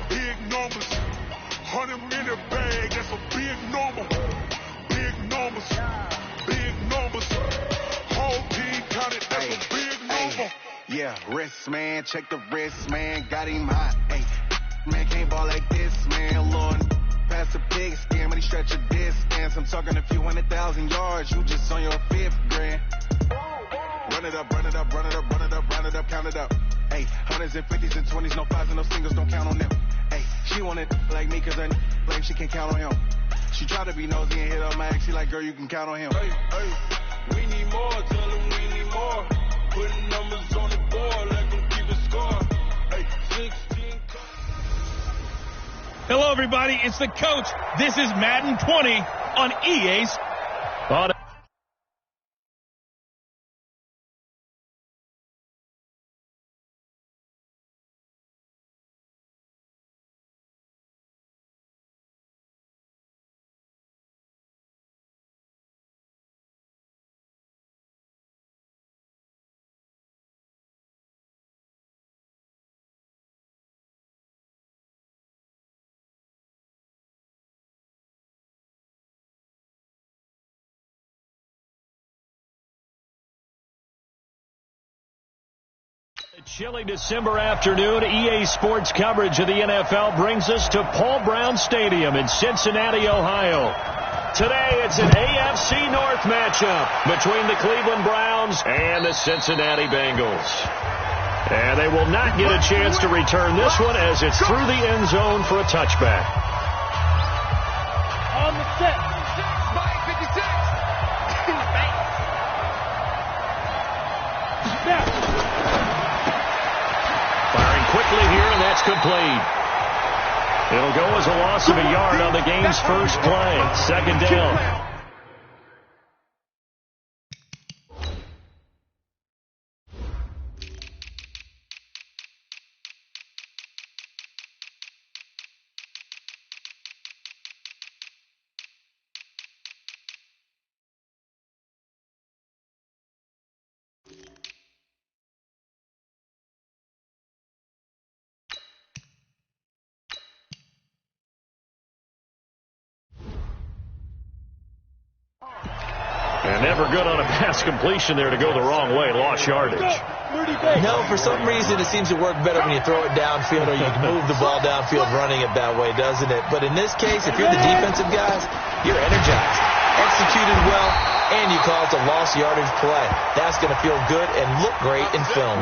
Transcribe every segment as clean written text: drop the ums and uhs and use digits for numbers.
big numbers. 100-minute bag, that's a big number. Big numbers, big numbers. Whole team counted, that's a big number. Yeah, wrist, man, check the wrist, man, got him hot. Ay, man, can't ball like this, man, Lord. Pass the pig skin, but he stretch a distance. I'm talking a few 100,000 yards, you just on your 5th grand. Run it up, run it up, run it up, run it up, run it up, count it up. Ay, 100s and 50s and 20s, no 5s and no singles, don't count on them. Ay, she wanted like me, cause her like she can't count on him. She tried to be nosy and hit up my ex, she like, girl, you can count on him. Hey, we need more, tell them we need more. Putting numbers on the board, let them keep a score. Hey, 16. Hello, everybody. It's the coach. This is Madden 20 on EA's. A chilly December afternoon, EA Sports coverage of the NFL brings us to Paul Brown Stadium in Cincinnati, Ohio. Today, it's an AFC North matchup between the Cleveland Browns and the Cincinnati Bengals. And they will not get a chance to return this one as it's through the end zone for a touchback. On the set. 56. Firing quickly here, and that's complete. It'll go as a loss of a yard on the game's first play. Second down. And never good on a pass completion there to go the wrong way. Lost yardage. No, for some reason it seems to work better when you throw it downfield or you can move the ball downfield running it that way, doesn't it? But in this case, if you're the defensive guys, you're energized, executed well, and you caused a lost yardage play. That's going to feel good and look great in film.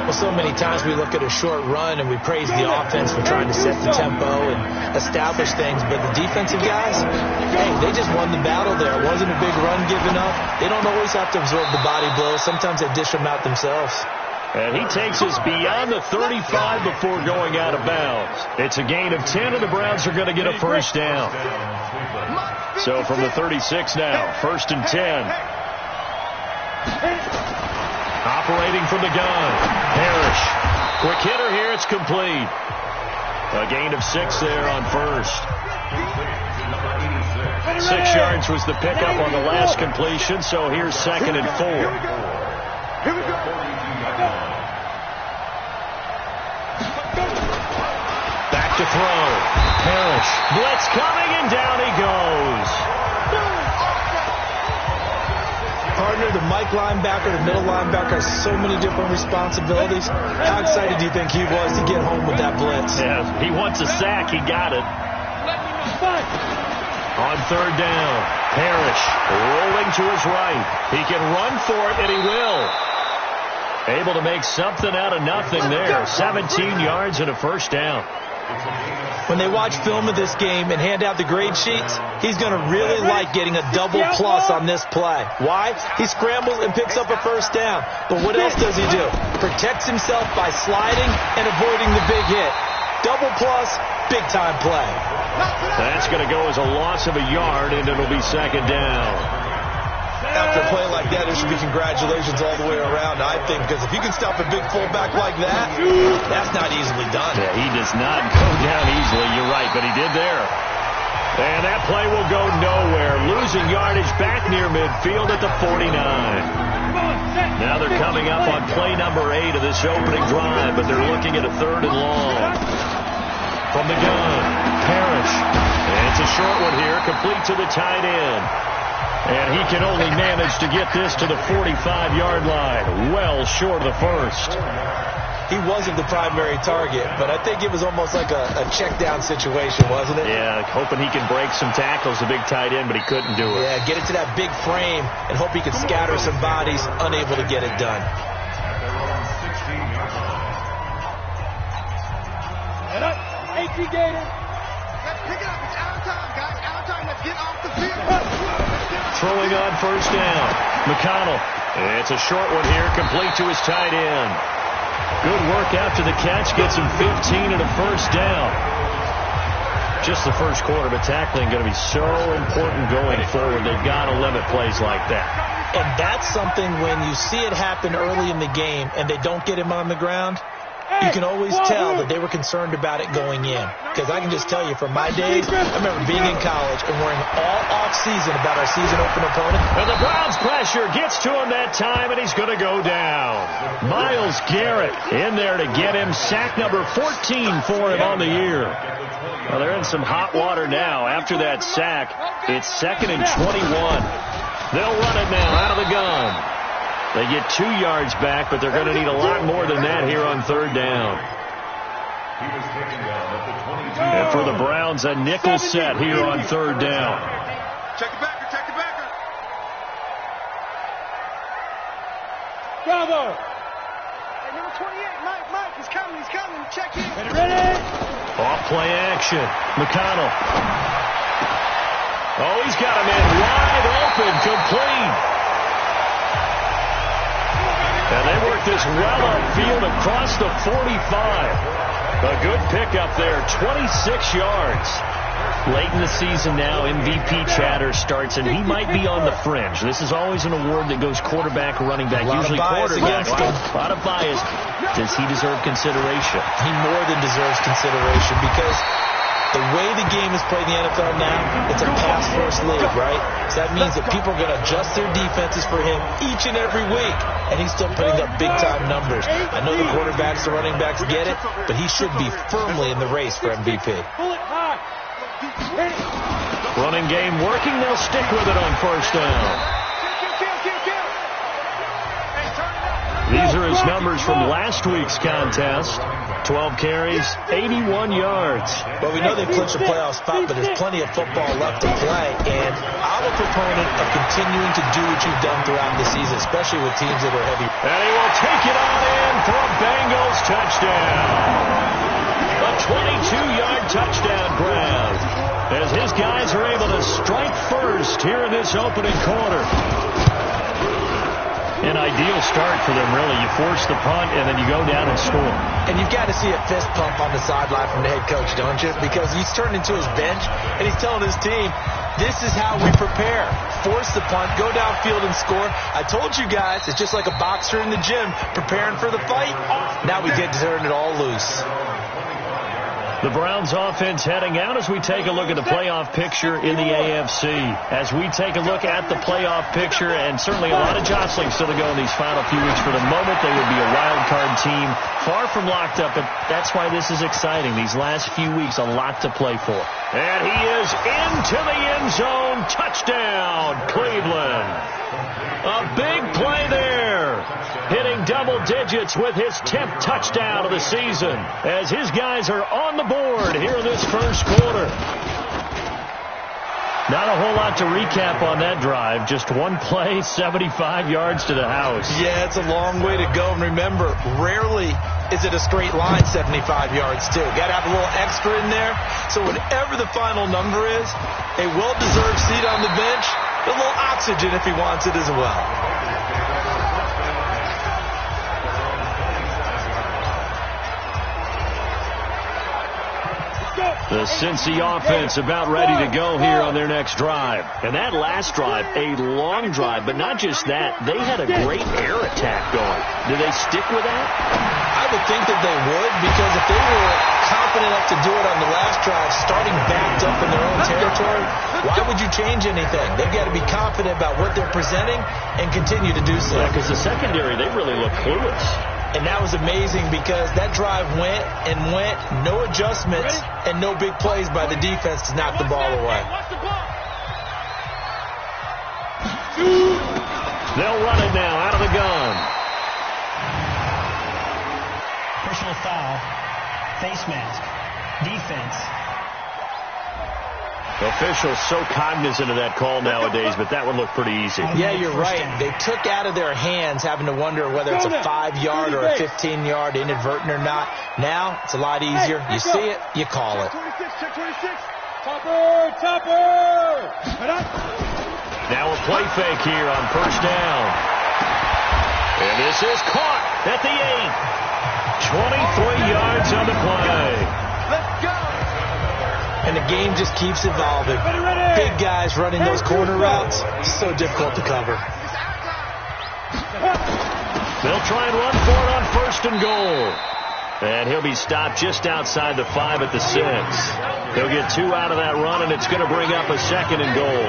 Well, so many times we look at a short run and we praise the offense for trying to set the tempo and establish things, but the defensive guys, hey, they just won the battle there. It wasn't a big run given up. They don't always have to absorb the body blows. Sometimes they dish them out themselves. And he takes us beyond the 35 before going out of bounds. It's a gain of 10, and the Browns are going to get a first down. So from the 36 now, 1st and 10. Operating from the gun, Parrish. Quick hitter here, it's complete. A gain of 6 there on first. 6 yards was the pickup on the last completion, so here's 2nd and 4. Back to throw. Parrish. Blitz coming, and down he goes. Partner, the Mike linebacker, the middle linebacker has so many different responsibilities. How excited do you think he was to get home with that blitz? Yeah, he wants a sack. He got it. On 3rd down, Parrish rolling to his right. He can run for it, and he will. Able to make something out of nothing there. 17 yards and a first down. When they watch film of this game and hand out the grade sheets, he's going to really like getting a double plus on this play. Why? He scrambles and picks up a first down. But what else does he do? Protects himself by sliding and avoiding the big hit. Double plus, big-time play. That's going to go as a loss of a yard, and it'll be 2nd down. After a play like that, there should be congratulations all the way around, I think, because if you can stop a big fullback like that, that's not easily done. Yeah, he does not go down easily, you're right, but he did there. And that play will go nowhere, losing yardage back near midfield at the 49. Now they're coming up on play number 8 of this opening drive, but they're looking at a 3rd and long. From the gun, Parrish. And it's a short one here, complete to the tight end. And he can only manage to get this to the 45-yard line, well short of the first. He wasn't the primary target, but I think it was almost like a check-down situation, wasn't it? Yeah, hoping he can break some tackles, the big tight end, but he couldn't do it. Yeah, get it to that big frame and hope he can scatter some bodies, unable to get it done. Gator. Let's pick it up. It's out of time, guys. Out of time. Let's get off the field. Throwing on first down. McConnell. It's a short one here, complete to his tight end. Good work after the catch. Gets him 15 and a first down. Just the first quarter, but tackling going to be so important going forward. They've got to limit plays like that. And that's something when you see it happen early in the game and they don't get him on the ground, you can always tell that they were concerned about it going in. Because I can just tell you from my days, I remember being in college and worrying all off-season about our season opener opponent. And the Browns pressure gets to him that time, and he's going to go down. Myles Garrett in there to get him. Sack number 14 for him on the year. Well, they're in some hot water now. After that sack, it's 2nd and 21. They'll run it now out of the gun. They get 2 yards back, but they're going to need a lot more than that here on 3rd down. And for the Browns, a nickel set here on 3rd down. Check the backer. Check the backer. Bravo. Hey, number 28, Mike. He's coming. Check in. Ready? Off play action. McConnell. Oh, he's got a man wide open, complete. And they work this well upfield across the 45. A good pickup there, 26 yards. Late in the season now, MVP chatter starts, and he might be on the fringe. This is always an award that goes quarterback, running back, usually quarterback. A lot of bias. Does he deserve consideration? He more than deserves consideration because the way the game is played in the NFL now, it's a pass-first league, right? So that means that people are going to adjust their defenses for him each and every week, and he's still putting up big-time numbers. I know the quarterbacks, the running backs get it, but he should be firmly in the race for MVP. Running game working. They'll stick with it on first down. These are his numbers from last week's contest. 12 carries, 81 yards. Well, we know they've clinched a playoff spot, but there's plenty of football left to play. And I'm a proponent of continuing to do what you've done throughout the season, especially with teams that are heavy. And he will take it on in for a Bengals touchdown. A 22-yard touchdown grab as his guys are able to strike first here in this opening quarter. An ideal start for them, really. You force the punt, and then you go down and score. And you've got to see a fist pump on the sideline from the head coach, don't you? Because he's turned into his bench, and he's telling his team, this is how we prepare. Force the punt, go downfield and score. I told you guys, it's just like a boxer in the gym preparing for the fight. Now we get to turn it all loose. The Browns offense heading out as we take a look at the playoff picture in the AFC. As we take a look at the playoff picture, and certainly a lot of jostling still to go in these final few weeks. For the moment, they would be a wild card team, far from locked up, but that's why this is exciting. These last few weeks, a lot to play for. And he is into the end zone. Touchdown, Cleveland. A big play there. Hitting double digits with his 10th touchdown of the season as his guys are on the board here in this first quarter. Not a whole lot to recap on that drive. Just one play, 75 yards to the house. Yeah, it's a long way to go. And remember, rarely is it a straight line 75 yards, too. Got to have a little extra in there. So whatever the final number is, a well-deserved seat on the bench, a little oxygen if he wants it as well. The Cincy offense about ready to go here on their next drive. And that last drive, a long drive, but not just that. They had a great air attack going. Do they stick with that? I would think that they would, because if they were confident confident enough to do it on the last drive, starting backed up in their own territory, why would you change anything? They've got to be confident about what they're presenting and continue to do so. Yeah, because the secondary, they really look clueless. And that was amazing because that drive went and went, no adjustments, and no big plays by the defense to knock the ball away. They'll run it now out of the gun. Personal foul, face mask, defense. Officials so cognizant of that call nowadays, but that would look pretty easy. Yeah, you're right. They took out of their hands having to wonder whether it's a 5-yard or a 15-yard inadvertent or not. Now, it's a lot easier. You see it, you call it. Topper! Now a play fake here on first down. And this is caught at the 8. 23 yards on the play. Let's go. And the game just keeps evolving. Big guys running those corner routes, so difficult to cover. They'll try and run for it on first and goal. And he'll be stopped just outside the 5 at the 6. They'll get 2 out of that run, and it's going to bring up a second and goal.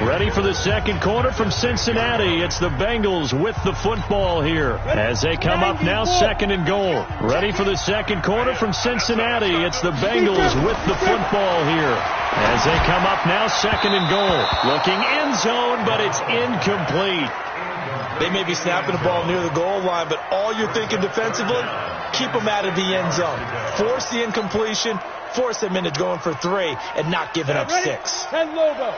Ready for the second quarter from Cincinnati. It's the Bengals with the football here as they come up now second and goal. Ready for the second quarter from Cincinnati. It's the Bengals with the football here as they come up now second and goal. Looking end zone, but it's incomplete. They may be snapping the ball near the goal line, but all you're thinking defensively, keep them out of the end zone. Force the incompletion, force them into going for 3, and not giving up 6. 10 logo.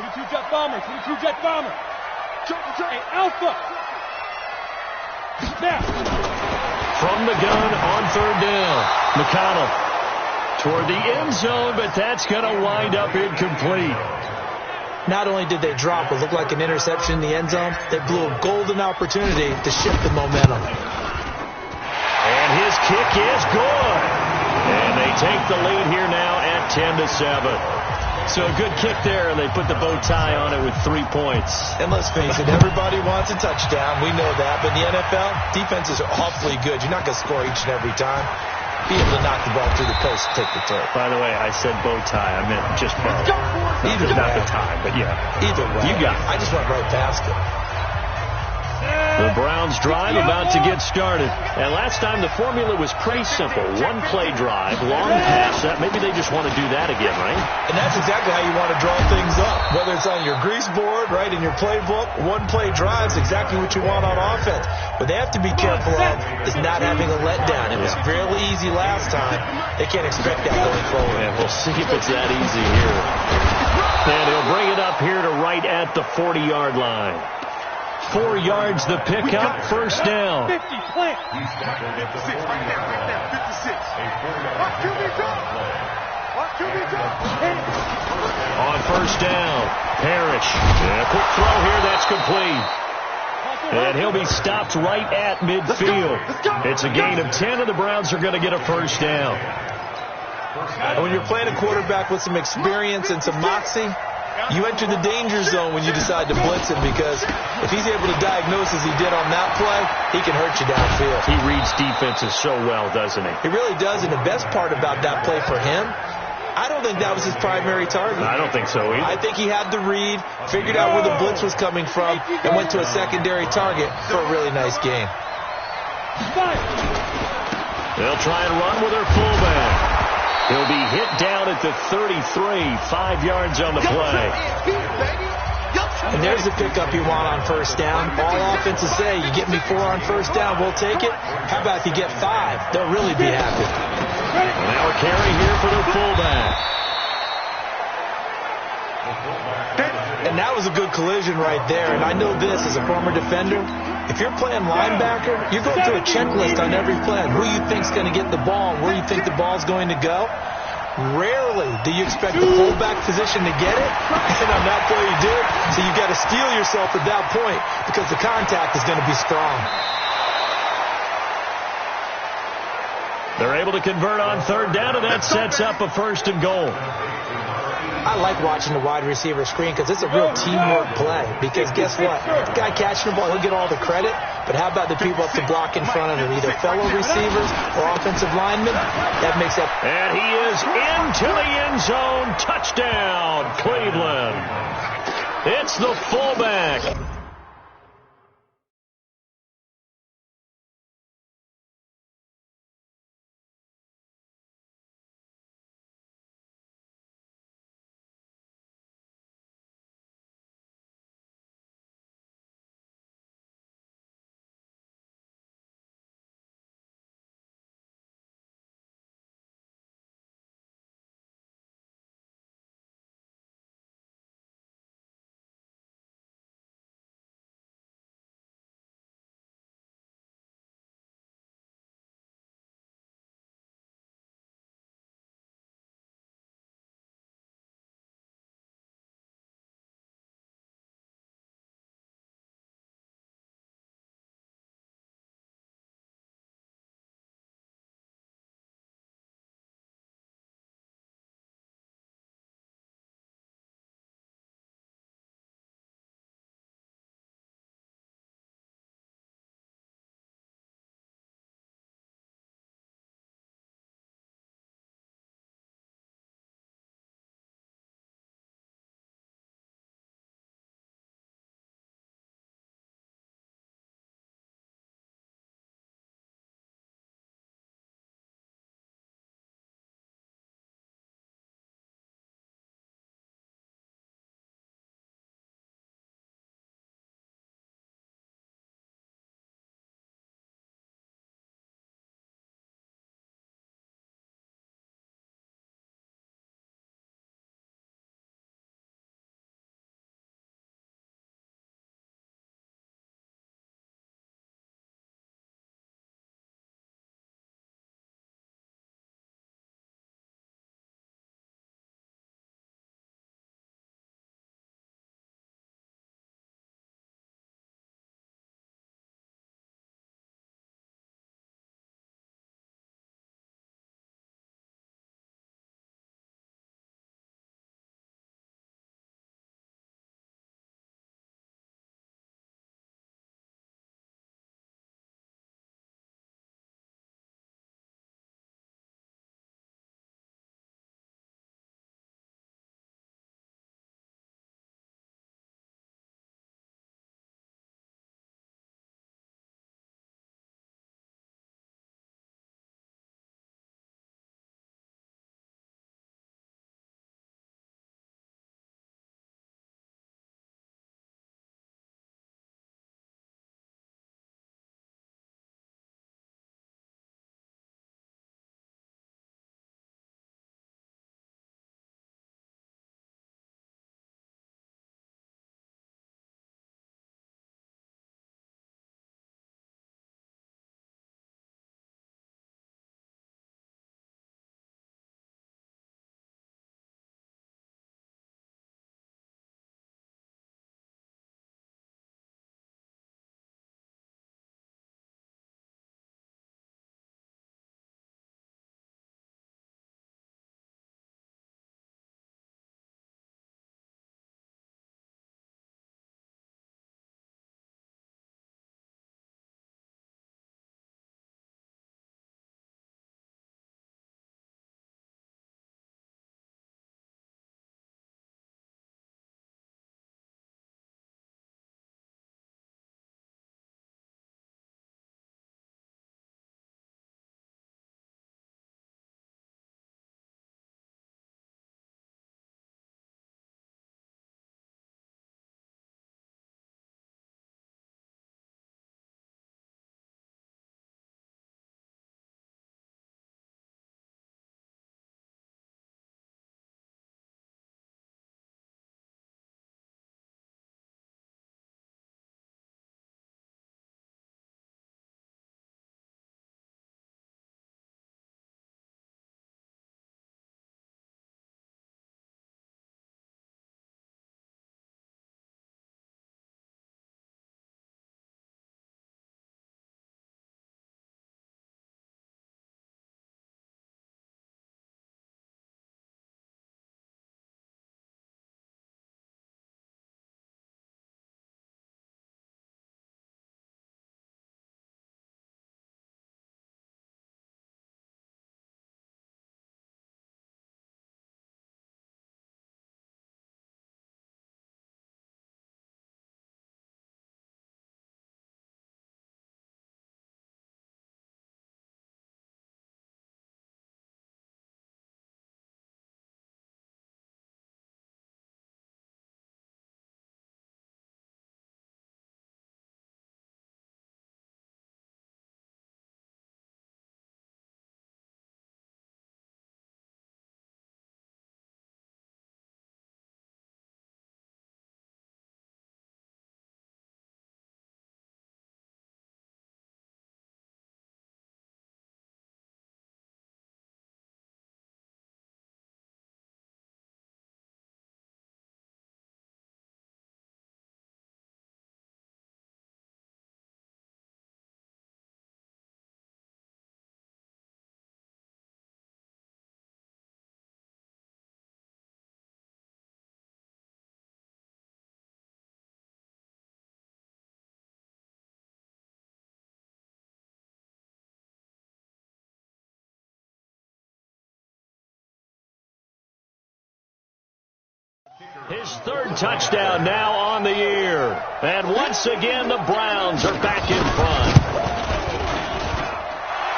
22 jet bomber. 22 jet bomber. Hey, Alpha. Now. From the gun on third down. McConnell toward the end zone, but that's going to wind up incomplete. Not only did they drop what looked like an interception in the end zone, they blew a golden opportunity to shift the momentum. And his kick is good. And they take the lead here now at 10-7. So a good kick there, and they put the bow tie on it with 3 points. And let's face it, everybody wants a touchdown. We know that. But in the NFL, defenses are awfully good. You're not going to score each and every time. Be able to knock the ball through the post and take the throw. By the way, I said bow tie. I meant just bow. Either not way. the tie, but yeah. Either way. You got it. I just went right past it. The Browns drive about to get started. And last time the formula was pretty simple. 1-play drive, long pass. Maybe they just want to do that again, right? And that's exactly how you want to draw things up. Whether it's on your grease board, right, in your playbook, 1-play drive's exactly what you want on offense. What they have to be careful of is not having a letdown. It was fairly easy last time. They can't expect that going forward. And we'll see if it's that easy here. And he'll bring it up here to right at the 40-yard line. 4 yards the pickup, first down. 50, plant. 56, right now, 56. Watch QB drop. Watch QB drop. On first down, Parrish. And a quick throw here, that's complete. And he'll be stopped right at midfield. It's a gain of 10, and the Browns are going to get a first down. And when you're playing a quarterback with some experience and some moxie, you enter the danger zone when you decide to blitz him, because if he's able to diagnose as he did on that play, he can hurt you downfield. He reads defenses so well, doesn't he? He really does, and the best part about that play for him, I don't think that was his primary target. I don't think so either. I think he had the read, figured out where the blitz was coming from, and went to a secondary target for a really nice gain. They'll try and run with their fullback. He'll be hit down at the 33, 5 yards on the play. And there's the pickup you want on first down. All offenses say, you get me 4 on first down, we'll take it. How about if you get 5? They'll really be happy. Now a carry here for the fullback. And that was a good collision right there. And I know this as a former defender. If you're playing linebacker, you're going through a checklist on every play. Who you think's going to get the ball, where you think the ball's going to go. Rarely do you expect the fullback position to get it, and on that play you did. So you've got to steel yourself at that point because the contact is going to be strong. They're able to convert on third down, and that sets up a first and goal. I like watching the wide receiver screen because it's a real teamwork play. Because guess what? The guy catching the ball, he'll get all the credit. But how about the people up to block in front of him, either fellow receivers or offensive linemen? That makes that. And he is into the end zone. Touchdown, Cleveland. It's the fullback. His third touchdown now on the year. And once again, the Browns are back in front.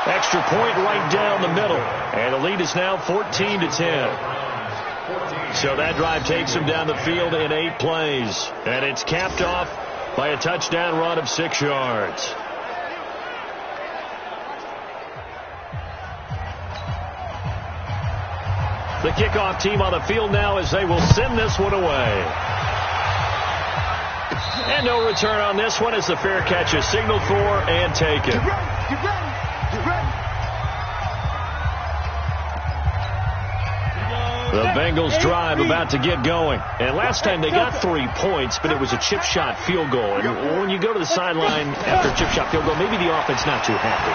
Extra point right down the middle. And the lead is now 14-10. So that drive takes him down the field in 8 plays. And it's capped off by a touchdown run of 6 yards. The kickoff team on the field now as they will send this one away. And no return on this one as the fair catch is signaled for and taken. Get ready, get ready, get ready. The Bengals drive about to get going. And last time they got 3 points, but it was a chip shot field goal. And when you go to the sideline after a chip shot field goal, maybe the offense not too happy.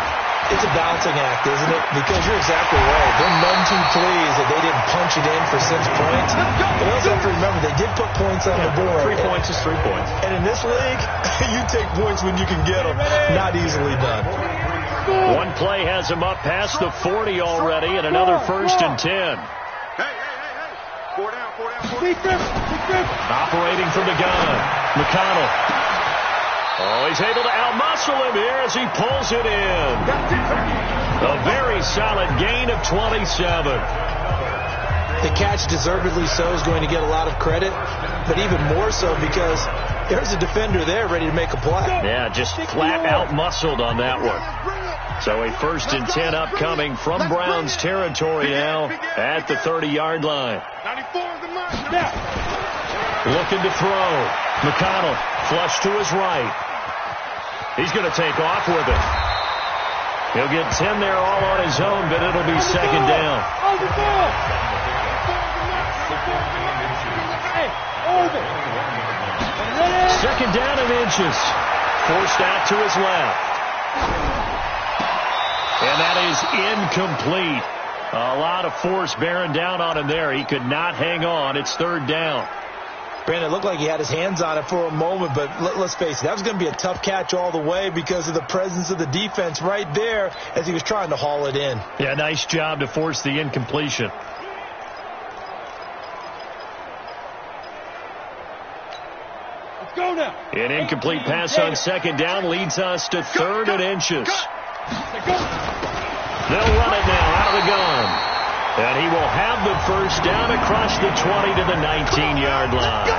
It's a balancing act, isn't it? Because you're exactly right. They're none too pleased that they didn't punch it in for 6 points. But also have to remember, they did put points on the board. 3 points is 3 points. And in this league, you take points when you can get them. Not easily done. One play has him up past the 40 already, and another 1st and 10. Hey. 4 down, 4 down. Operating from the gun, McConnell. Oh, he's able to outmuscle him here as he pulls it in. A very solid gain of 27. The catch, deservedly so, is going to get a lot of credit, but even more so because there's a defender there ready to make a play. Yeah, just flat out muscled on that one. So a 1st and 10 upcoming from Browns territory now at the 30-yard line. 94 is the mark. Looking to throw. McConnell flush to his right. He's going to take off with it. He'll get 10 there all on his own, but it'll be 2nd down. Second down and inches. Forced out to his left. And that is incomplete. A lot of force bearing down on him there. He could not hang on. It's 3rd down. Brandon, it looked like he had his hands on it for a moment, but let's face it, that was going to be a tough catch all the way because of the presence of the defense right there as he was trying to haul it in. Yeah, nice job to force the incompletion. Let's go now. An incomplete pass on 2nd down leads us to 3rd and inches. They'll run it now out of the gun. And he will have the 1st down across the 20 to the 19-yard line.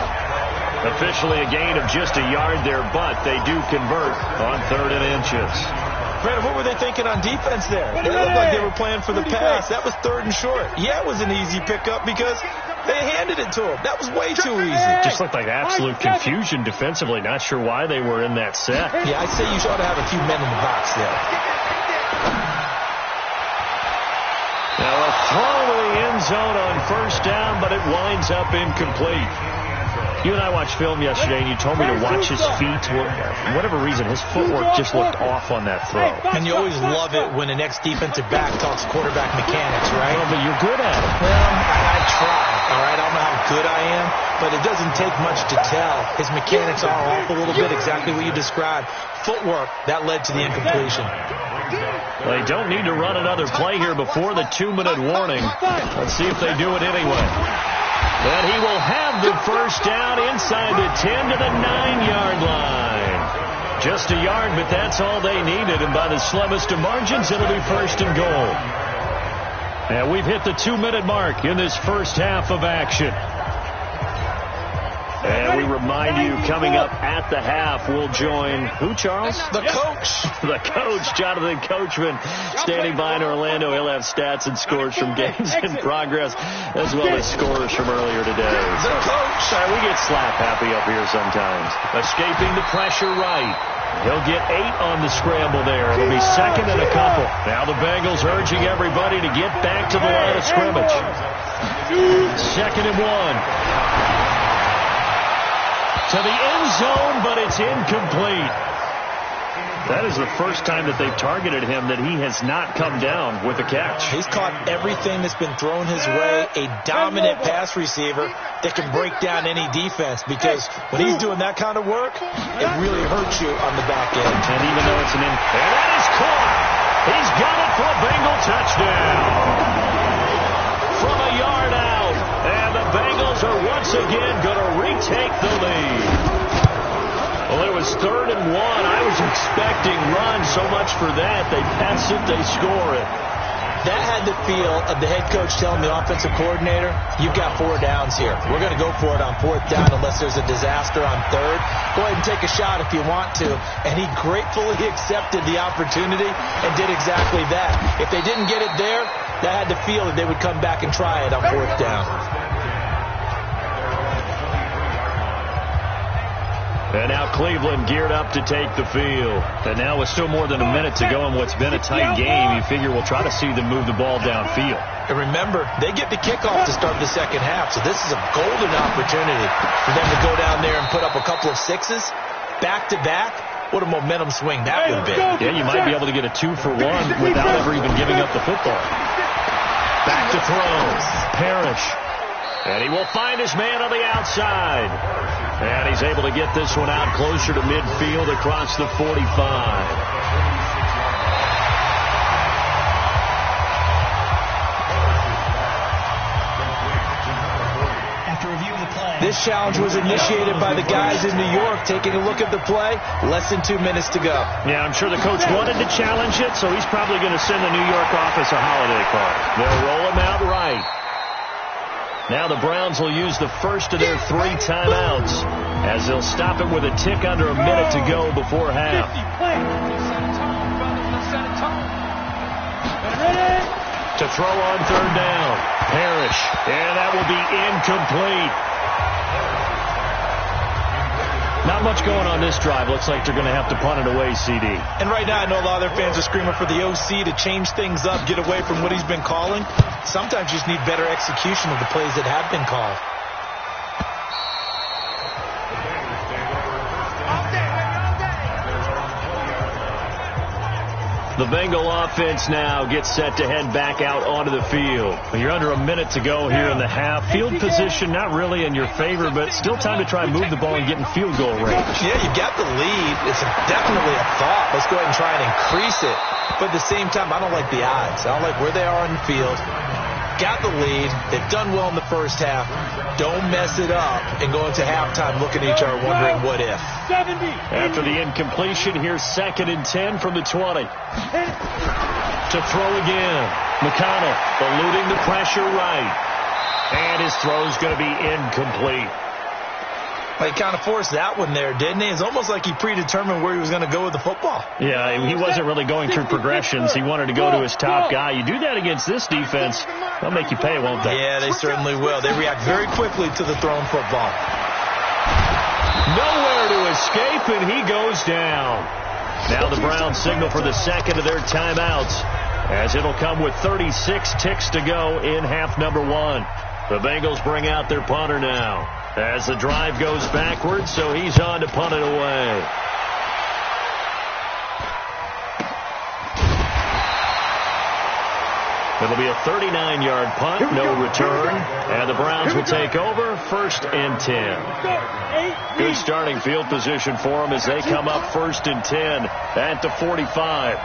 Officially a gain of just a yard there, but they do convert on 3rd and inches. Brandon, what were they thinking on defense there? They looked like they were playing for the pass. That was 3rd and short. Yeah, it was an easy pickup because they handed it to him. That was way too easy. Just looked like absolute confusion defensively. Not sure why they were in that set. Yeah, I'd say you ought to have a few men in the box there. Now a throw to the end zone on 1st down, but it winds up incomplete. You and I watched film yesterday, and you told me to watch his feet. For whatever reason, his footwork just looked off on that throw. And you always love it when the next defensive back talks quarterback mechanics, right? Well, but you're good at it. Well, I try, all right? I don't know how good I am, but it doesn't take much to tell. His mechanics are off a little bit, exactly what you described. Footwork, that led to the incompletion. They don't need to run another play here before the 2-minute warning. Let's see if they do it anyway. And he will have the 1st down inside the 10 to the 9-yard line. Just a yard, but that's all they needed. And by the slimmest of margins, it'll be 1st and goal. And we've hit the 2-minute mark in this first half of action. And we remind you, coming up at the half, we'll join who, Charles? The coach. The coach, Jonathan Coachman, standing by in Orlando. He'll have stats and scores from games in progress, as well as scores from earlier today. The coach. We get slap happy up here sometimes. Escaping the pressure right. He'll get 8 on the scramble there. It'll be 2nd and a couple. Now the Bengals urging everybody to get back to the line of scrimmage. 2nd and 1. To the end zone, but it's incomplete. That is the first time that they've targeted him that he has not come down with a catch. He's caught everything that's been thrown his way. A dominant pass receiver that can break down any defense, because when he's doing that kind of work, it really hurts you on the back end. And even though it's and that is caught. He's got it for a Bengal touchdown. From a yard out. And the Bengals are once again going to retake the lead. Well, it was 3rd and 1. I was expecting run, so much for that. They pass it, they score it. That had the feel of the head coach telling the offensive coordinator, you've got 4 downs here. We're going to go for it on 4th down unless there's a disaster on 3rd. Go ahead and take a shot if you want to. And he gratefully accepted the opportunity and did exactly that. If they didn't get it there, that had the feel that they would come back and try it on 4th down. And now Cleveland geared up to take the field. And now with still more than a minute to go in what's been a tight game, you figure we'll try to see them move the ball downfield. And remember, they get the kickoff to start the second half, so this is a golden opportunity for them to go down there and put up a couple of 6s back-to-back. What a momentum swing that would be. Yeah, you might be able to get a 2-for-1 without ever even giving up the football. Back to throw. Parrish. And he will find his man on the outside. And he's able to get this one out closer to midfield across the 45. After review of the play. This challenge was initiated by the guys in New York. Taking a look at the play, less than 2 minutes to go. Yeah, I'm sure the coach wanted to challenge it, so he's probably going to send the New York office a holiday card. They'll roll him out right. Now the Browns will use the first of their 3 timeouts as they'll stop it with a tick under a minute to go before half. To throw on 3rd down. Parrish. And that will be incomplete. Not much going on this drive. Looks like they're going to have to punt it away, CD. And right now I know a lot of their fans are screaming for the OC to change things up, get away from what he's been calling. Sometimes you just need better execution of the plays that have been called. The Bengal offense now gets set to head back out onto the field. You're under a minute to go here in the half. Field position not really in your favor, but still time to try and move the ball and get in field goal range. Yeah, you got the lead. It's definitely a thought. Let's go ahead and try and increase it. But at the same time, I don't like the odds. I don't like where they are on the field. Got the lead. They've done well in the first half. Don't mess it up and go into halftime looking at each other wondering what if. After the incompletion, here's 2nd and 10 from the 20. To throw again. McConnell eluding the pressure right. And his throw's going to be incomplete. He kind of forced that one there, didn't he? It's almost like he predetermined where he was going to go with the football. Yeah, he wasn't really going through progressions. He wanted to go to his top guy. You do that against this defense, they'll make you pay, won't they? Yeah, they certainly will. They react very quickly to the thrown football. Nowhere to escape, and he goes down. Now the Browns signal for the 2nd of their timeouts, as it'll come with 36 ticks to go in half number 1. The Bengals bring out their punter now, as the drive goes backwards, so he's on to punt it away. It'll be a 39-yard punt, no return, and the Browns will take over 1st and 10. Good starting field position for them as they come up 1st and 10 at the 45.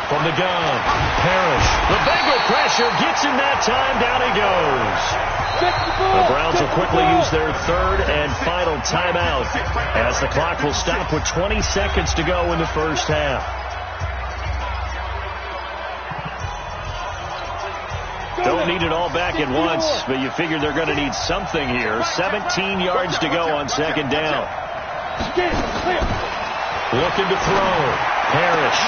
From the gun, Parrish. The Bengal pressure gets him that time. Down he goes. The Browns will quickly use their 3rd and final timeout as the clock will stop with 20 seconds to go in the first half. Don't need it all back at once, but you figure they're going to need something here. 17 yards to go on 2nd down. Looking to throw. Parrish.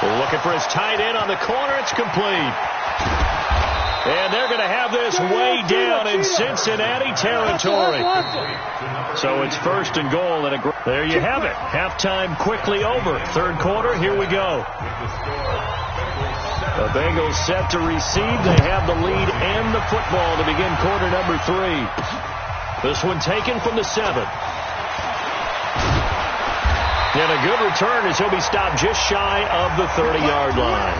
Looking for his tight end on the corner. It's complete. And they're going to have this way down in Cincinnati territory. So it's 1st and goal. And there you have it. Halftime quickly over. 3rd quarter, here we go. The Bengals set to receive. They have the lead and the football to begin quarter number 3. This one taken from the 7. And a good return as he'll be stopped just shy of the 30-yard line.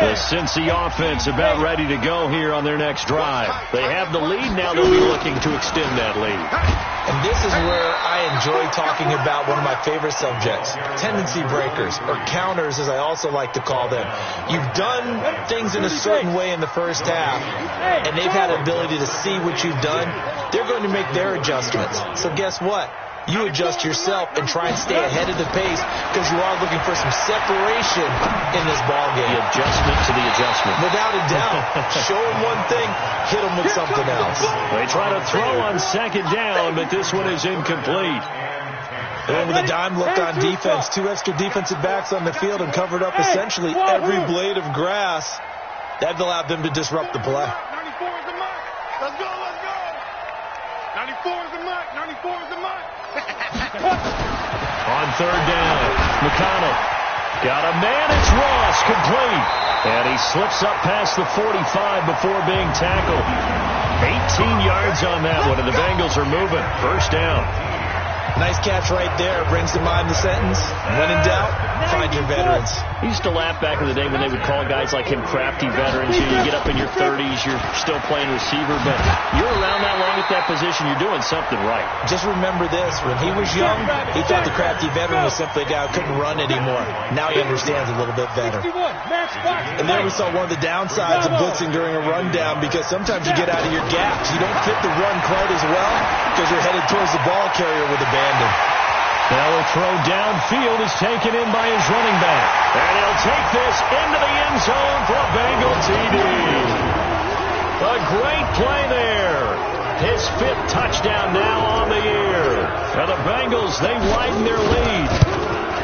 The Cincy offense about ready to go here on their next drive. They have the lead. Now they'll be looking to extend that lead. And this is where I enjoy talking about one of my favorite subjects, tendency breakers, or counters as I also like to call them. You've done things in a certain way in the first half, and they've had an ability to see what you've done. They're going to make their adjustments. So guess what? You adjust yourself and try and stay ahead of the pace because you are looking for some separation in this ball game. The adjustment to the adjustment. Without a doubt. Show them one thing, hit them with something else. They try to throw on second down, but this one is incomplete. And with a dime look on defense, 2 extra defensive backs on the field and covered up essentially every blade of grass. That allowed them to disrupt the play. 94 is the mark. Let's go, let's go. 94 is the mark. 94 is the mark. On third down, McConnell got a man. It's Ross, complete. And he slips up past the 45 before being tackled. 18 yards on that one, and the Bengals are moving. First down. Nice catch right there. Brings to mind the sentence, when in doubt, find your veterans. I used to laugh back in the day when they would call guys like him crafty veterans. You get up in your 30s, you're still playing receiver, but you're around that long at that position, you're doing something right. Just remember this. When he was young, he thought the crafty veteran was simply a guy who couldn't run anymore. Now he understands a little bit better. And there we saw one of the downsides of blitzing during a rundown, because sometimes you get out of your gaps. You don't fit the run quite as well because you're headed towards the ball carrier with abandon. Now a throw downfield is taken in by his running back. And he'll take this into the end zone for a Bengal TD. A great play there. His 5th touchdown now on the year. Now the Bengals, they widen their lead.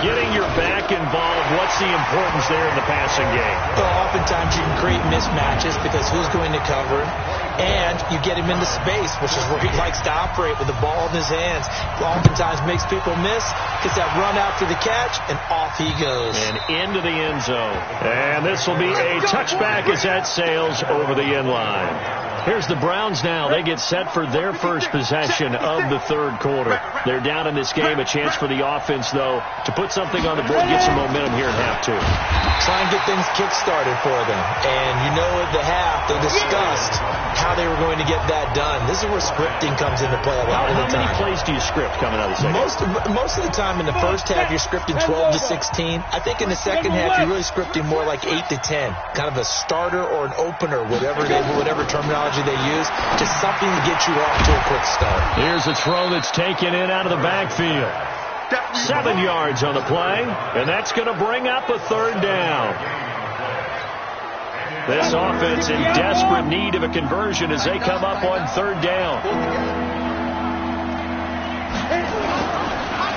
Getting your back involved, what's the importance there in the passing game? Well, oftentimes you can create mismatches because who's going to cover him? And you get him into space, which is where he likes to operate with the ball in his hands. Oftentimes makes people miss, gets that run after the catch, and off he goes. And into the end zone. And this will be a touchback as that sails over the end line. Here's the Browns now. They get set for their first possession of the third quarter. They're down in this game. A chance for the offense, though, to put something on the board, get some momentum here in half 2. Try and get things kick-started for them. And you know at the half, they discussed how they were going to get that done. This is where scripting comes into play a lot of the time. How many plays do you script coming out of the second? Most of the time in the first half, you're scripting 12 to 16. I think in the second half, you're really scripting more like 8 to 10. Kind of a starter or an opener, whatever terminology they use. Just something to get you off to a quick start. Here's a throw that's taken in out of the backfield. 7 yards on the play, and that's going to bring up a third down. This offense in desperate need of a conversion as they come up on third down.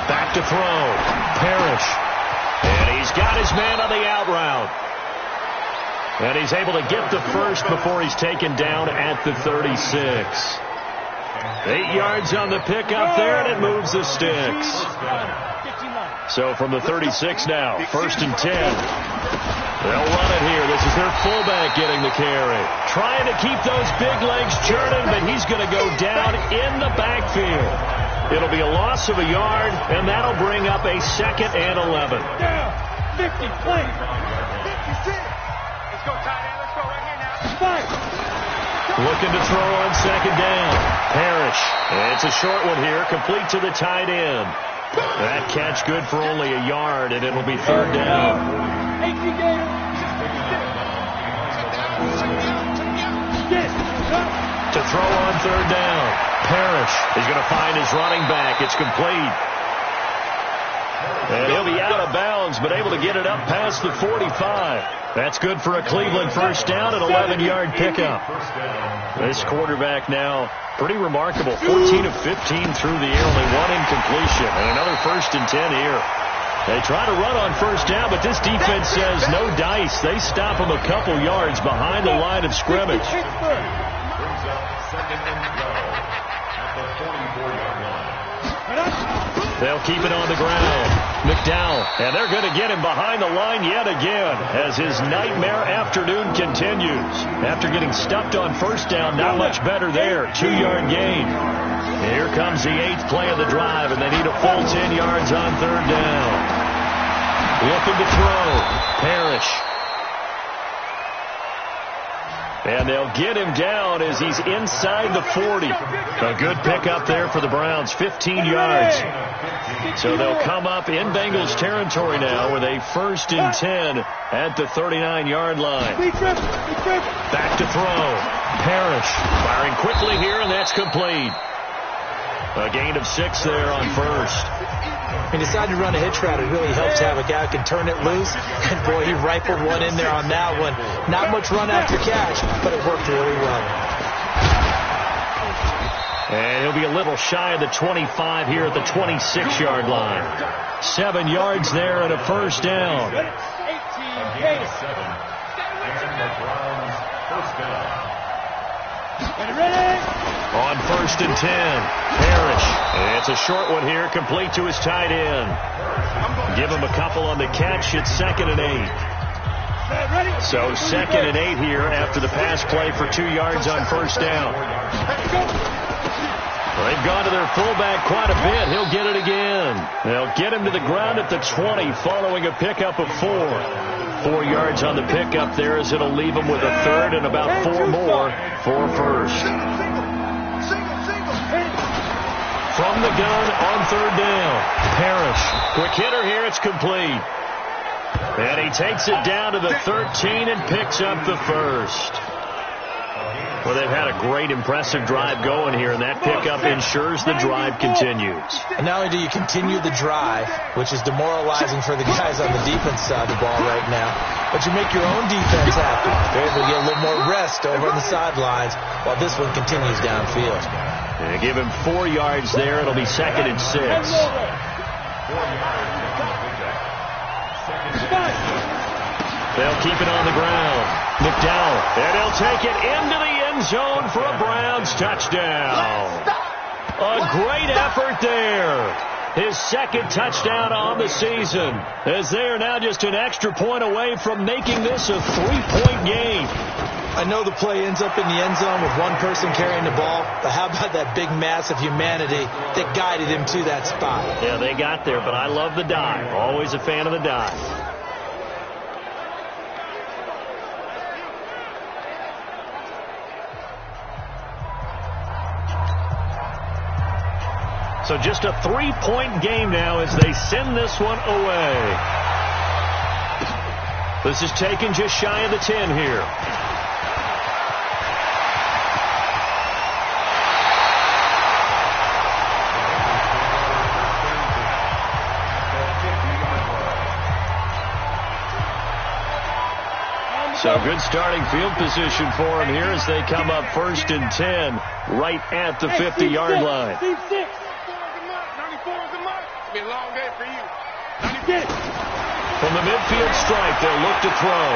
Back to throw. Parrish. And he's got his man on the out route. And he's able to get the first before he's taken down at the 36. 8 yards on the pickup there, and it moves the sticks. So from the 36 now, 1st and 10. They'll run it here. This is their fullback getting the carry. Trying to keep those big legs churning, but he's going to go down in the backfield. It'll be a loss of a yard, and that'll bring up a 2nd and 11. 50, play. 56. Let's go, tight end. Let's go right here now. 5. Looking to throw on second down. Parrish. It's a short one here, complete to the tight end. That catch good for only a yard, and it'll be third down. To throw on third down. Parrish is going to find his running back. It's complete. And he'll be out of bounds, but able to get it up past the 45. That's good for a Cleveland first down, an 11-yard pickup. This quarterback now, pretty remarkable. 14 of 15 through the air, only 1 incompletion, and another 1st and 10 here. They try to run on first down, but this defense says no dice. They stop him a couple yards behind the line of scrimmage. They'll keep it on the ground. McDowell, and they're going to get him behind the line yet again as his nightmare afternoon continues. After getting stuffed on first down, not much better there. 2-yard gain. Here comes the 8th play of the drive, and they need a full 10 yards on third down. Looking to throw. Parrish. And they'll get him down as he's inside the 40. A good pickup there for the Browns, 15 yards. So they'll come up in Bengals territory now with a 1st and 10 at the 39-yard line. Back to throw. Parrish firing quickly here, and that's complete. A gain of 6 there on first. He decided to run a hitch route. It really helps to have a guy who can turn it loose. And, boy, he rifled one in there on that one. Not much run after catch, but it worked really well. And he'll be a little shy of the 25 here at the 26-yard line. 7 yards there and a first down. 18 pace. On 1st and 10, Parrish. And it's a short one here, complete to his tight end. Give him a couple on the catch. It's 2nd and 8. So 2nd and 8 here after the pass play for 2 yards on first down. They've gone to their fullback quite a bit. He'll get it again. They'll get him to the ground at the 20 following a pickup of 4. 4 yards on the pickup there as it'll leave him with a 3rd and about 4 more for first. From the gun on 3rd down. Parrish. Quick hitter here. It's complete. And he takes it down to the 13 and picks up the 1st. Well, they've had a great, impressive drive going here, and that pickup ensures the drive continues. And not only do you continue the drive, which is demoralizing for the guys on the defense side of the ball right now, but you make your own defense happy. They're able to get a little more rest over on the sidelines while this one continues downfield. They give him 4 yards there. It'll be 2nd and 6. They'll keep it on the ground. McDowell, and he'll take it into the end zone for a Browns touchdown. A great effort there. His 2nd touchdown on the season, as they are now just an extra point away from making this a 3-point game. I know the play ends up in the end zone with one person carrying the ball, but how about that big mass of humanity that guided him to that spot? Yeah, they got there, but I love the dive. Always a fan of the dive. So just a 3-point game now as they send this one away. This is taken just shy of the 10 here. So good starting field position for him here as they come up 1st and 10 right at the 50-yard line. Be a long day for you. From the midfield stripe, they'll look to throw.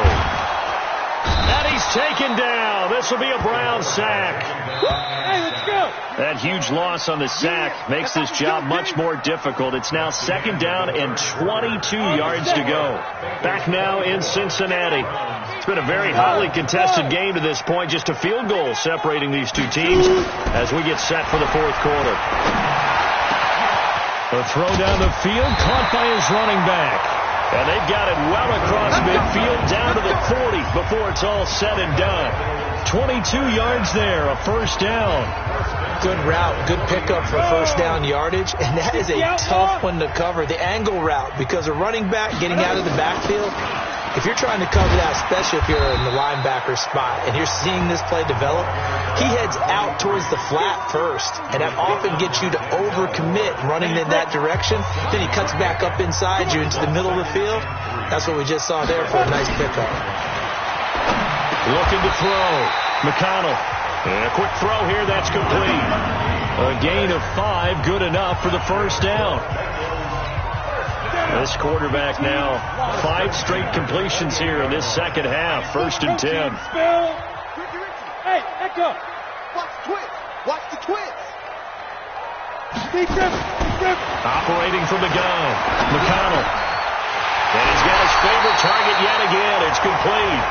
And he's taken down. This will be a Brown sack. Hey, let's go. That huge loss on the sack makes this job much more difficult. It's now 2nd down and 22 yards to go. Back now in Cincinnati. It's been a very hotly contested game to this point. Just a field goal separating these two teams as we get set for the 4th quarter. A throw down the field, caught by his running back. And they've got it well across midfield down to the 40 before it's all said and done. 22 yards there, a first down. Good route, good pickup for first down yardage, and that is a tough one to cover. The angle route, because a running back getting out of the backfield, if you're trying to cover that, especially if you're in the linebacker spot and you're seeing this play develop, he heads out towards the flat first, and that often gets you to overcommit running in that direction. Then he cuts back up inside you into the middle of the field. That's what we just saw there for a nice pickup. Looking to throw. McConnell. And a quick throw here. That's complete. A gain of 5. Good enough for the first down. This quarterback now 5 straight completions here in this second half. 1st and 10. Hey, echo. Watch the twist. Watch the twist. Operating from the gun. McConnell. And he's got his favorite target yet again. It's complete.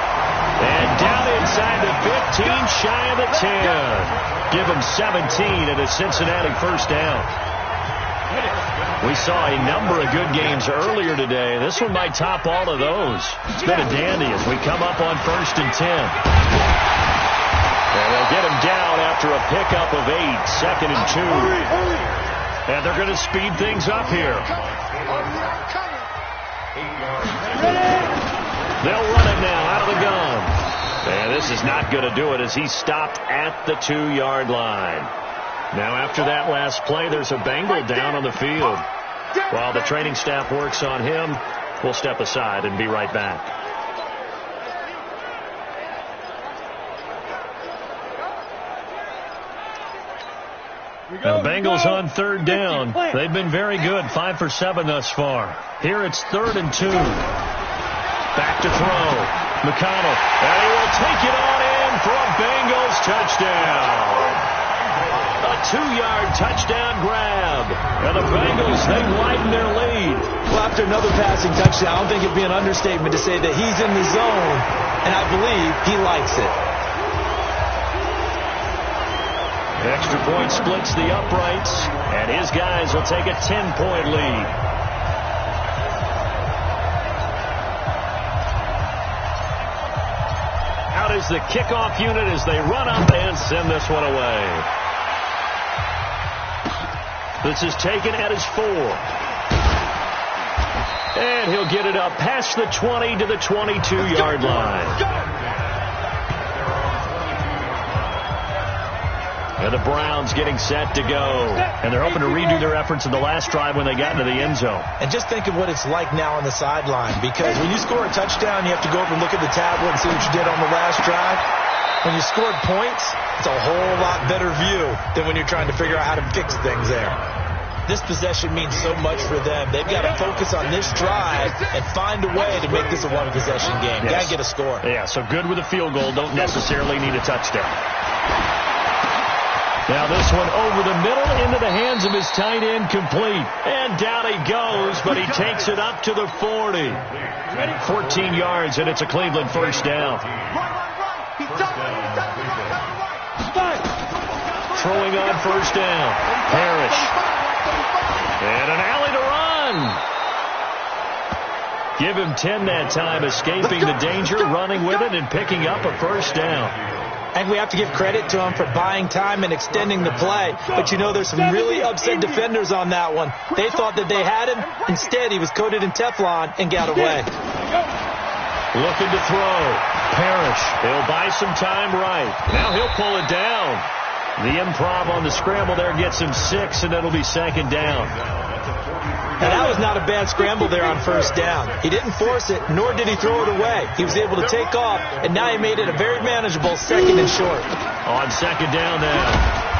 And down inside the 15, shy of the 10. Give him 17 at a Cincinnati first down. We saw a number of good games earlier today. This one might top all of those. It's been a dandy as we come up on 1st and 10. They'll get him down after a pickup of 8, 2nd and 2. And they're going to speed things up here. They'll run it now out of the gun. And this is not going to do it as he stopped at the 2-yard line. Now after that last play, there's a Bengal down on the field. While the training staff works on him, we'll step aside and be right back. The Bengals on 3rd down. They've been very good, 5 for 7 thus far. Here it's 3rd and 2. Back to throw. McConnell. And he will take it on in for a Bengals touchdown. A 2-yard touchdown grab. And the Bengals, they widen their lead. Well, after another passing touchdown, I don't think it'd be an understatement to say that he's in the zone, and I believe he likes it. Extra point splits the uprights, and his guys will take a 10-point lead. Out is the kickoff unit as they run up and send this one away. This is taken at his 4. And he'll get it up past the 20 to the 22-yard line. And the Browns getting set to go. And they're hoping to redo their efforts in the last drive when they got into the end zone. And just think of what it's like now on the sideline. Because when you score a touchdown, you have to go over and look at the tablet and see what you did on the last drive. When you scored points, it's a whole lot better view than when you're trying to figure out how to fix things there. This possession means so much for them. They've got to focus on this drive and find a way to make this a one-possession game. Got to get a score. Yeah, so good with a field goal. Don't necessarily need a touchdown. Now this one over the middle into the hands of his tight end, complete. And down he goes, but he takes it up to the 40. 14 yards, and it's a Cleveland first down. Throwing on first down. Parrish. And an alley to run. Give him 10 that time, escaping the danger, running with it, and picking up a first down. I think we have to give credit to him for buying time and extending the play. But, you know, there's some really upset defenders on that one. They thought that they had him. Instead, he was coated in Teflon and got away. Looking to throw. Parrish. He'll buy some time right. Now he'll pull it down. The improv on the scramble there gets him 6, and it'll be 2nd down. And that was not a bad scramble there on first down. He didn't force it, nor did he throw it away. He was able to take off, and now he made it a very manageable 2nd and short. On 2nd down now,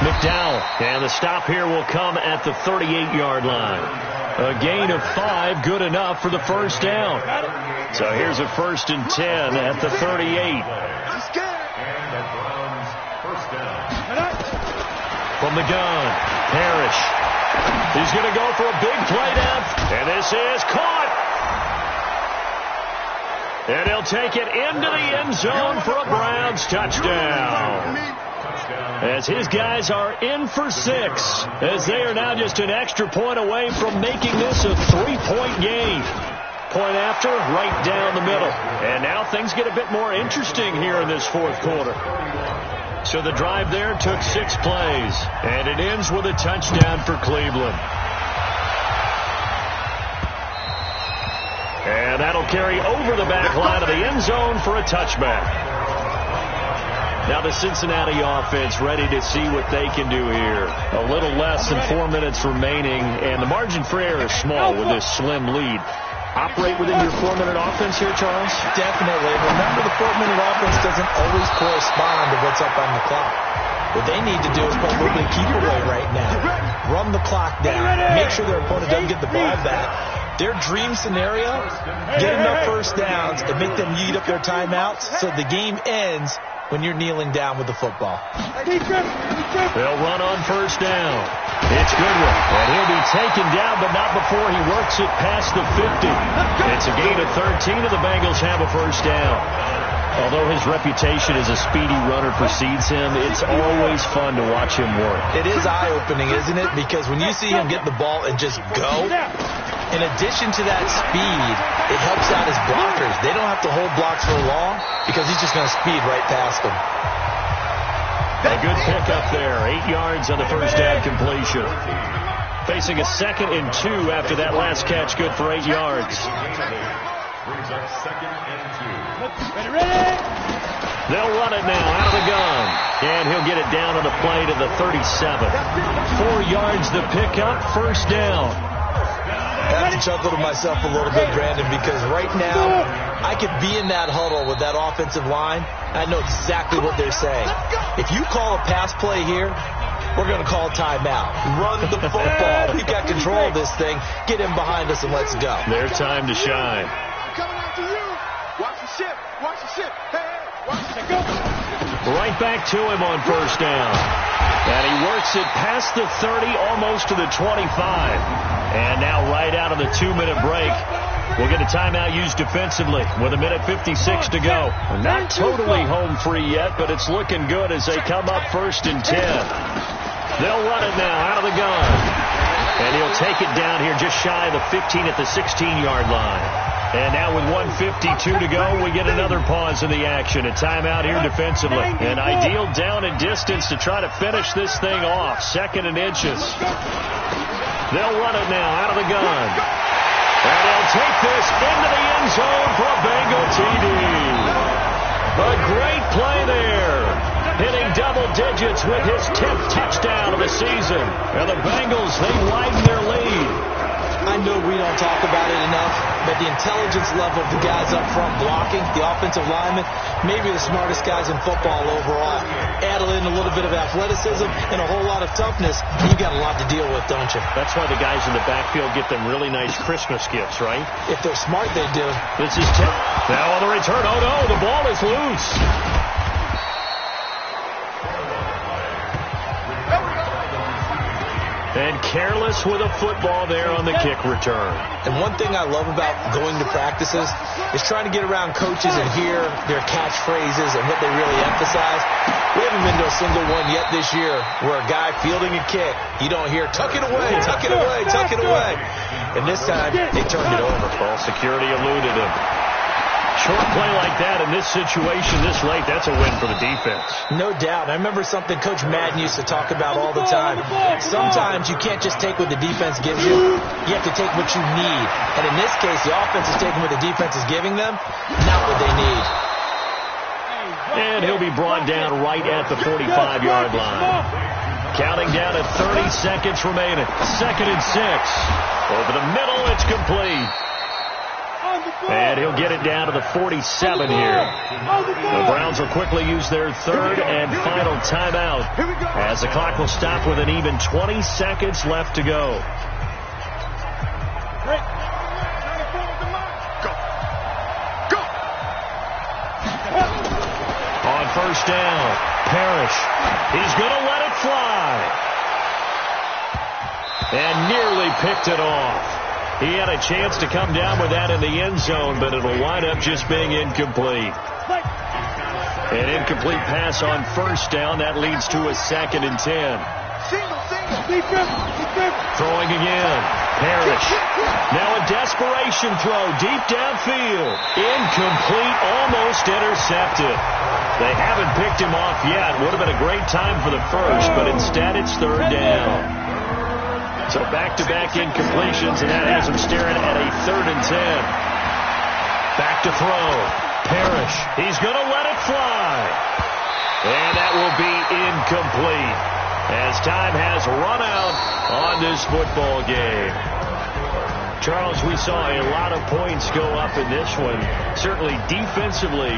McDowell. And the stop here will come at the 38-yard line. A gain of 5, good enough for the first down. So here's a 1st and 10 at the 38. From the gun, Parrish. He's going to go for a big play down, and this is caught. And he'll take it into the end zone for a Browns touchdown. As his guys are in for 6, as they are now just an extra point away from making this a 3-point game. Point after, right down the middle. And now things get a bit more interesting here in this 4th quarter. So the drive there took 6 plays, and it ends with a touchdown for Cleveland. And that'll carry over the back line of the end zone for a touchback. Now the Cincinnati offense ready to see what they can do here. A little less than 4 minutes remaining, and the margin for error is small with this slim lead. Operate within your 4-minute offense here, Charles? Definitely. Remember, the 4-minute offense doesn't always correspond to what's up on the clock. What they need to do is probably keep away right now. Run the clock down. Make sure their opponent doesn't get the ball back. Their dream scenario, get enough first downs and make them eat up their timeouts so the game ends when you're kneeling down with the football. They'll run on first down. It's Goodwin, and he'll be taken down, but not before he works it past the 50. It's a gain of 13, and the Bengals have a first down. Although his reputation as a speedy runner precedes him, it's always fun to watch him work. It is eye-opening, isn't it? Because when you see him get the ball and just go, in addition to that speed, it helps out his blockers. They don't have to hold blocks for long because he's just going to speed right past them. A good pickup there. 8 yards on the first down completion. Facing a 2nd and 2 after that last catch, good for 8 yards. They'll run it now out of the gun. And he'll get it down on the play to the 37. 4 yards the pickup, first down. I have to chuckle to myself a little bit, Brandon, because right now I could be in that huddle with that offensive line. I know exactly what they're saying. If you call a pass play here, we're going to call timeout. Run the football. We've got control of this thing. Get him behind us and let's go. Their time to shine. Coming after you. Watch the ship. Watch the ship. Hey, watch the go. Right back to him on first down. And he works it past the 30, almost to the 25. And now right out of the 2-minute break, we'll get a timeout used defensively with 1:56 to go. Not totally home free yet, but it's looking good as they come up 1st and 10. They'll run it now out of the gun. And he'll take it down here just shy of the 15 at the 16-yard line. And now with 1:52 to go, we get another pause in the action. A timeout here defensively. An ideal down and distance to try to finish this thing off. 2nd and inches. They'll run it now out of the gun. And they'll take this into the end zone for a Bengal TD. A great play there. Hitting double digits with his 10th touchdown of the season. And the Bengals, they widen their lead. I know we don't talk about it enough, but the intelligence level of the guys up front blocking, the offensive linemen, maybe the smartest guys in football overall. Add in a little bit of athleticism and a whole lot of toughness, you got a lot to deal with, don't you? That's why the guys in the backfield get them really nice Christmas gifts, right? If they're smart, they do. This is Tim. Now on the return. Oh, no, the ball is loose. And careless with a football there on the kick return. And one thing I love about going to practices is trying to get around coaches and hear their catchphrases and what they really emphasize. We haven't been to a single one yet this year where a guy fielding a kick, you don't hear, tuck it away, tuck it away, tuck it away. And this time, they turned it over. Ball security eluded him. Short play like that in this situation this late, that's a win for the defense. No doubt. I remember something Coach Madden used to talk about all the time. Sometimes you can't just take what the defense gives you. You have to take what you need. And in this case, the offense is taking what the defense is giving them, not what they need. And he'll be brought down right at the 45-yard line. Counting down at 30 seconds remaining. 2nd and 6. Over the middle, it's complete. And he'll get it down to the 47 here. The Browns will quickly use their 3rd and final timeout as the clock will stop with an even 20 seconds left to go. On first down, Parrish. He's going to let it fly. And nearly picked it off. He had a chance to come down with that in the end zone, but it'll wind up just being incomplete. An incomplete pass on first down. That leads to a 2nd and 10. Throwing again. Parrish. Now a desperation throw deep downfield. Incomplete, almost intercepted. They haven't picked him off yet. Would have been a great time for the first, but instead it's 3rd down. So back-to-back incompletions, and that has him staring at a 3rd and 10. Back to throw. Parrish. He's going to let it fly. And that will be incomplete as time has run out on this football game. Charles, we saw a lot of points go up in this one. Certainly defensively,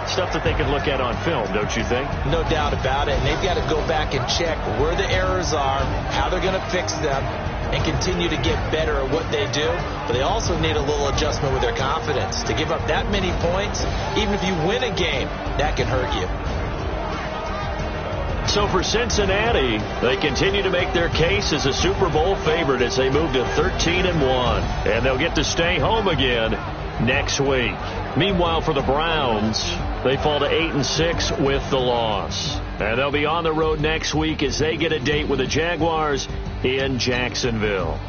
stuff that they can look at on film, don't you think? No doubt about it. And they've got to go back and check where the errors are, how they're going to fix them, and continue to get better at what they do. But they also need a little adjustment with their confidence. To give up that many points, even if you win a game, that can hurt you. So for Cincinnati, they continue to make their case as a Super Bowl favorite as they move to 13-1. And they'll get to stay home again next week. Meanwhile, for the Browns, they fall to 8-6 with the loss. And they'll be on the road next week as they get a date with the Jaguars in Jacksonville.